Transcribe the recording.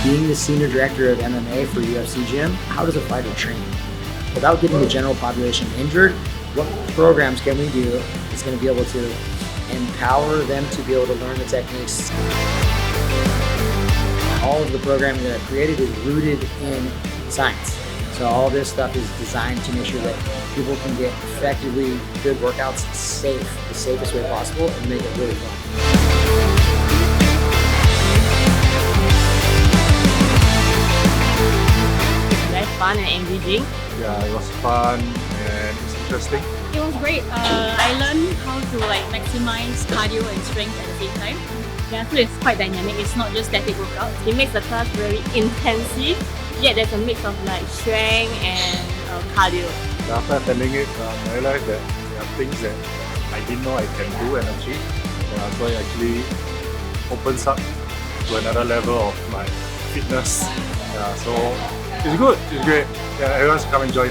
Being the senior director of MMA for UFC Gym, how does a fighter train? Without getting the general population injured, what programs can we do that's going to be able to empower them to be able to learn the techniques? All of the programming that I've created is rooted in science. So all this stuff is designed to make sure that people can get effectively good workouts safe, the safest way possible, and make it really fun. Very fun and engaging. Yeah, it was fun and it's interesting. It was great. I learned how to maximize cardio and strength at the same time. Yeah, so it's quite dynamic. It's not just static workout. It makes the class very intensive. Yet there's a mix of strength and cardio. After attending it, I realized that there are things that I didn't know I can do and achieve. So it actually opens up to another level of my fitness. So it's good, it's great. Yeah, everyone should come and join.